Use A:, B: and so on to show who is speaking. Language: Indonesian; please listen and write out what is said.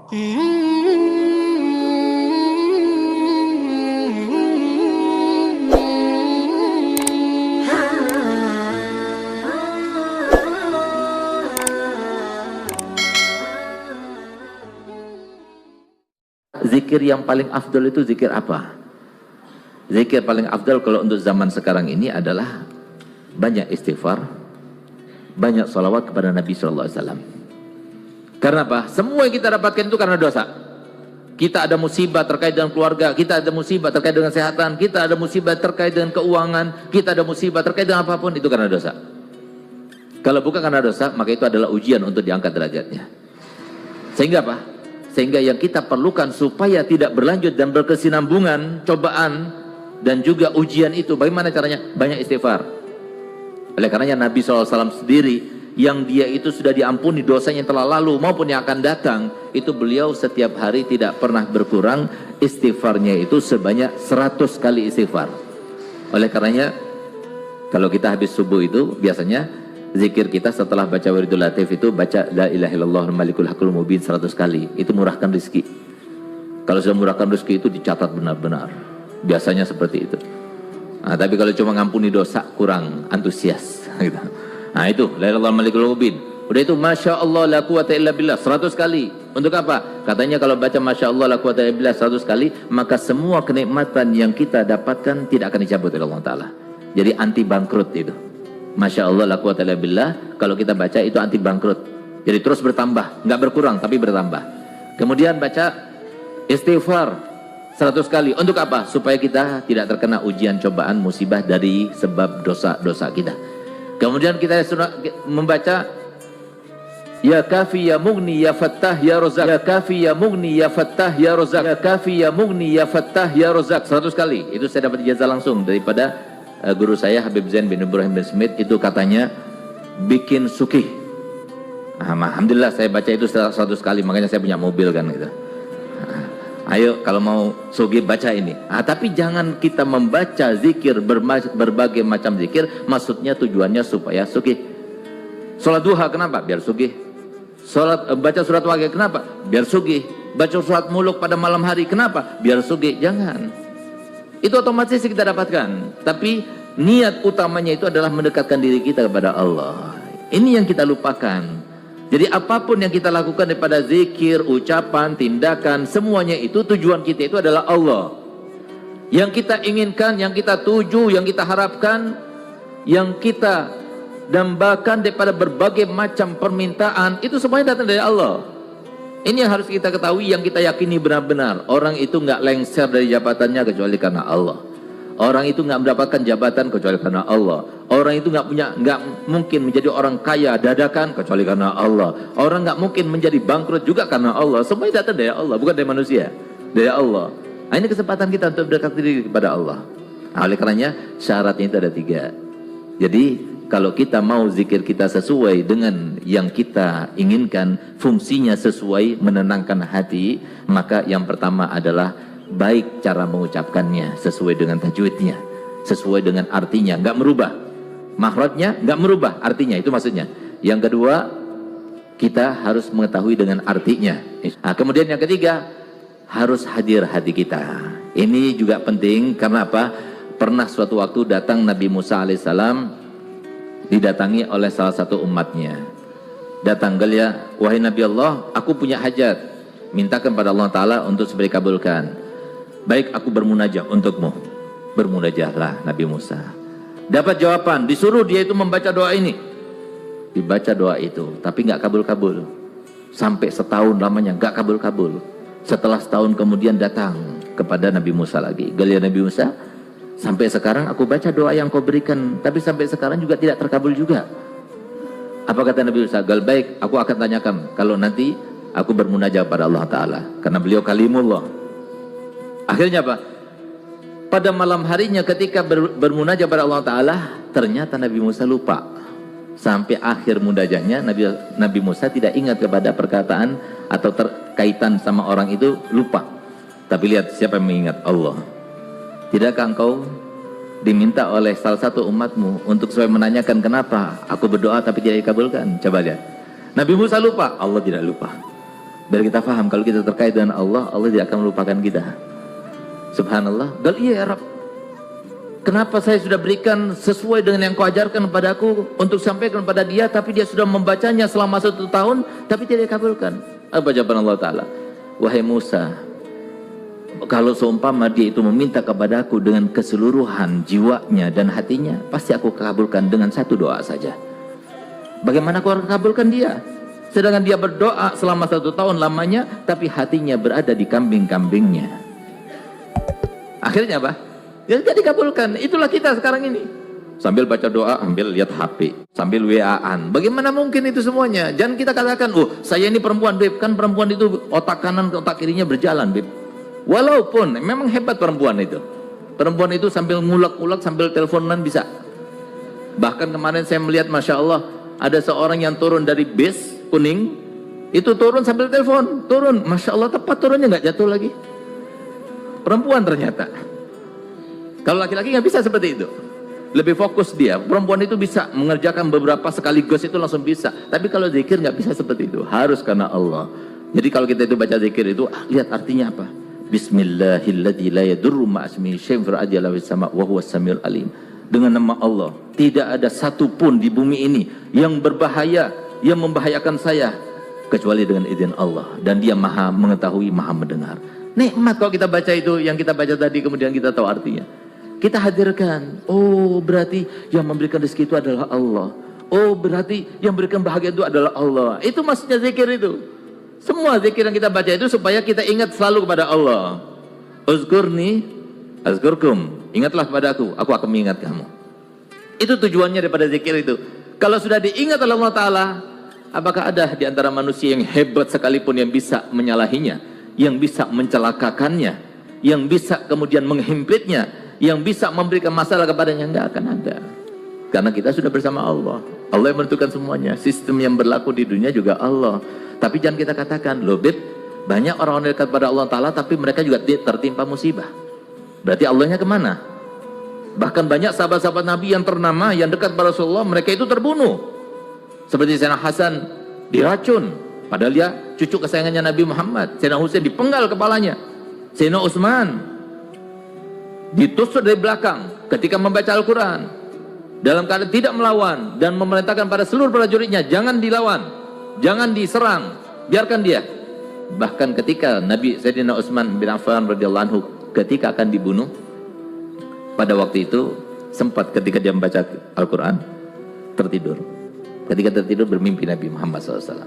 A: Zikir yang paling afdol itu zikir apa? Zikir paling afdol kalau untuk zaman sekarang ini adalah banyak istighfar, banyak salawat kepada Nabi SAW. Karena apa? Semua yang kita dapatkan itu karena dosa. Kita ada musibah terkait dengan keluarga, kita ada musibah terkait dengan kesehatan, kita ada musibah terkait dengan keuangan, kita ada musibah terkait dengan apapun, itu karena dosa. Kalau bukan karena dosa, maka itu adalah ujian untuk diangkat derajatnya. Sehingga apa? Sehingga yang kita perlukan supaya tidak berlanjut dan berkesinambungan cobaan dan juga ujian itu, bagaimana caranya? Banyak istighfar. Oleh karenanya Nabi SAW sendiri, yang dia itu sudah diampuni dosanya yang telah lalu maupun yang akan datang, itu beliau setiap hari tidak pernah berkurang istighfarnya itu sebanyak 100 kali istighfar. Oleh karenanya kalau kita habis subuh itu biasanya zikir kita setelah baca wiridul latif itu baca la ilaha illallah malikul hakul mubin 100 kali. Itu murahkan rezeki. Kalau sudah murahkan rezeki itu dicatat benar-benar. Biasanya seperti itu. Nah, tapi kalau cuma ngampuni dosa kurang antusias gitu. Nah itu la ilaha illallah malikul mubin. Udah itu masya Allah la quwata illa billah 100 kali. Untuk apa? Katanya kalau baca masya Allah la quwata illa billah 100 kali, maka semua kenikmatan yang kita dapatkan tidak akan dicabut oleh Allah Ta'ala. Jadi anti bangkrut itu. Masya Allah la quwata illa billah, kalau kita baca itu anti bangkrut. Jadi terus bertambah, nggak berkurang tapi bertambah. Kemudian baca istighfar 100 kali. Untuk apa? Supaya kita tidak terkena ujian cobaan musibah dari sebab dosa-dosa kita. Kemudian kita membaca ya kafi ya mugni ya fattah ya rozak, ya kafi ya mugni ya fattah ya rozak, ya kafi ya mugni ya fattah ya rozak 100 kali. Itu saya dapat ijazah langsung daripada guru saya Habib Zain bin Ibrahim bin Smith. Itu katanya bikin sukih. Nah, alhamdulillah saya baca itu 100 kali, makanya saya punya mobil kan gitu. Ayo kalau mau sugih baca ini. Tapi jangan kita membaca zikir berbagai macam zikir, maksudnya tujuannya supaya sugih. Salat duha kenapa? Biar sugih. Baca surat Waqiah kenapa? Biar sugih. Baca surat Muluk pada malam hari kenapa? Biar sugih. Jangan. Itu otomatis kita dapatkan. Tapi niat utamanya itu adalah mendekatkan diri kita kepada Allah. Ini yang kita lupakan. Jadi apapun yang kita lakukan daripada zikir, ucapan, tindakan, semuanya itu tujuan kita itu adalah Allah. Yang kita inginkan, yang kita tuju, yang kita harapkan, yang kita dambakan daripada berbagai macam permintaan, itu semuanya datang dari Allah. Ini yang harus kita ketahui, yang kita yakini benar-benar. Orang itu nggak lengser dari jabatannya kecuali karena Allah. Orang itu nggak mendapatkan jabatan kecuali karena Allah. Orang itu nggak mungkin menjadi orang kaya dadakan kecuali karena Allah. Orang nggak mungkin menjadi bangkrut juga karena Allah. Semuanya datang dari Allah, bukan dari manusia, dari Allah. Nah, ini kesempatan kita untuk berdekat diri kepada Allah. Nah, oleh karenanya syaratnya itu ada 3. Jadi kalau kita mau zikir kita sesuai dengan yang kita inginkan, fungsinya sesuai menenangkan hati, maka yang pertama adalah baik cara mengucapkannya sesuai dengan tajwidnya, sesuai dengan artinya, nggak merubah makhrajnya, nggak merubah artinya, itu maksudnya. Yang kedua, kita harus mengetahui dengan artinya. Kemudian yang ketiga, harus hadir hati kita. Ini juga penting karena apa? Pernah suatu waktu datang Nabi Musa alaihissalam didatangi oleh salah satu umatnya. Datang dia, wahai Nabi Allah, aku punya hajat, mintakan pada Allah Ta'ala untuk supaya dikabulkan. Baik, aku bermunajah untukmu. Bermunajahlah Nabi Musa. Dapat jawaban, disuruh dia itu membaca doa ini. Dibaca doa itu, tapi nggak kabul-kabul. Sampai setahun lamanya nggak kabul-kabul. Setelah setahun kemudian datang kepada Nabi Musa lagi. Galian Nabi Musa, sampai sekarang aku baca doa yang kau berikan, tapi sampai sekarang juga tidak terkabul juga. Apa kata Nabi Musa? Gal baik, aku akan tanyakan kalau nanti aku bermunajah pada Allah Ta'ala. Karena beliau kalimullah. Akhirnya apa? Pada malam harinya ketika bermunajah pada Allah Ta'ala, ternyata Nabi Musa lupa. Sampai akhir munajahnya Nabi Musa tidak ingat kepada perkataan atau terkaitan sama orang itu, lupa. Tapi lihat siapa yang mengingat? Allah. Tidakkah engkau diminta oleh salah satu umatmu untuk supaya menanyakan kenapa aku berdoa tapi tidak dikabulkan? Coba lihat. Nabi Musa lupa, Allah tidak lupa. Biar kita paham kalau kita terkait dengan Allah, Allah tidak akan melupakan kita. Subhanallah. Gal iya ya Rabb, kenapa saya sudah berikan sesuai dengan yang kau ajarkan kepadaku untuk sampaikan kepada dia, tapi dia sudah membacanya selama 1 tahun, tapi tidak dikabulkan. Apa jawaban Allah Ta'ala? Wahai Musa, kalau seumpama dia itu meminta kepadaku dengan keseluruhan jiwanya dan hatinya, pasti aku kabulkan dengan 1 doa saja. Bagaimana aku akan kabulkan dia? Sedangkan dia berdoa selama 1 tahun lamanya, tapi hatinya berada di kambing-kambingnya. Akhirnya apa? Ya tidak dikabulkan. Itulah kita sekarang ini. Sambil baca doa, sambil lihat HP, sambil WA-an. Bagaimana mungkin itu semuanya? Jangan kita katakan, oh saya ini perempuan, Beb. Kan perempuan itu otak kanan ke otak kirinya berjalan, Beb. Walaupun memang hebat perempuan itu. Perempuan itu sambil ngulek-ngulek, sambil teleponan bisa. Bahkan kemarin saya melihat, Masya Allah, ada seorang yang turun dari bis kuning, itu turun sambil telepon. Turun, Masya Allah, tepat turunnya, nggak jatuh lagi. Perempuan ternyata. Kalau laki-laki nggak bisa seperti itu. Lebih fokus dia. Perempuan itu bisa mengerjakan beberapa sekaligus, itu langsung bisa. Tapi kalau zikir nggak bisa seperti itu. Harus karena Allah. Jadi kalau kita itu baca zikir itu, lihat artinya apa? Bismillahilladzi la yadurru ma'asmihi syai'un fil ardi wala fis sama' wa huwas samiul alim. Dengan nama Allah, tidak ada satupun di bumi ini yang berbahaya, yang membahayakan saya, kecuali dengan izin Allah. Dan dia maha mengetahui, maha mendengar. Nikmat kalau kita baca itu, yang kita baca tadi, kemudian kita tahu artinya. Kita hadirkan, oh berarti yang memberikan rezeki itu adalah Allah. Oh berarti yang memberikan bahagia itu adalah Allah. Itu maksudnya zikir itu. Semua zikir yang kita baca itu supaya kita ingat selalu kepada Allah. Uzkurni azkurkum. Ingatlah kepadaku, aku akan mengingat kamu. Itu tujuannya daripada zikir itu. Kalau sudah diingat oleh Allah Ta'ala, apakah ada di antara manusia yang hebat sekalipun yang bisa menyalahinya, yang bisa mencelakakannya, yang bisa kemudian menghimpitnya, yang bisa memberikan masalah kepadanya? Enggak akan ada. Karena kita sudah bersama Allah. Allah yang menentukan semuanya. Sistem yang berlaku di dunia juga Allah. Tapi jangan kita katakan, loh Beb, banyak orang dekat pada Allah Ta'ala tapi mereka juga tertimpa musibah. Berarti Allahnya kemana? Bahkan banyak sahabat-sahabat Nabi yang ternama, yang dekat pada Rasulullah, mereka itu terbunuh. Seperti Sayyidina Hasan diracun, padahal dia cucu kesayangannya Nabi Muhammad. Sayyidina Husain dipenggal kepalanya. Sayyidina Utsman ditusuk dari belakang ketika membaca Al-Quran, dalam keadaan tidak melawan, dan memerintahkan pada seluruh prajuritnya, jangan dilawan, jangan diserang, biarkan dia. Bahkan ketika Nabi Sayyidina Utsman bin Affan radhiyallahu anhu ketika akan dibunuh, pada waktu itu sempat ketika dia membaca Al-Quran tertidur. Ketika tertidur bermimpi Nabi Muhammad SAW.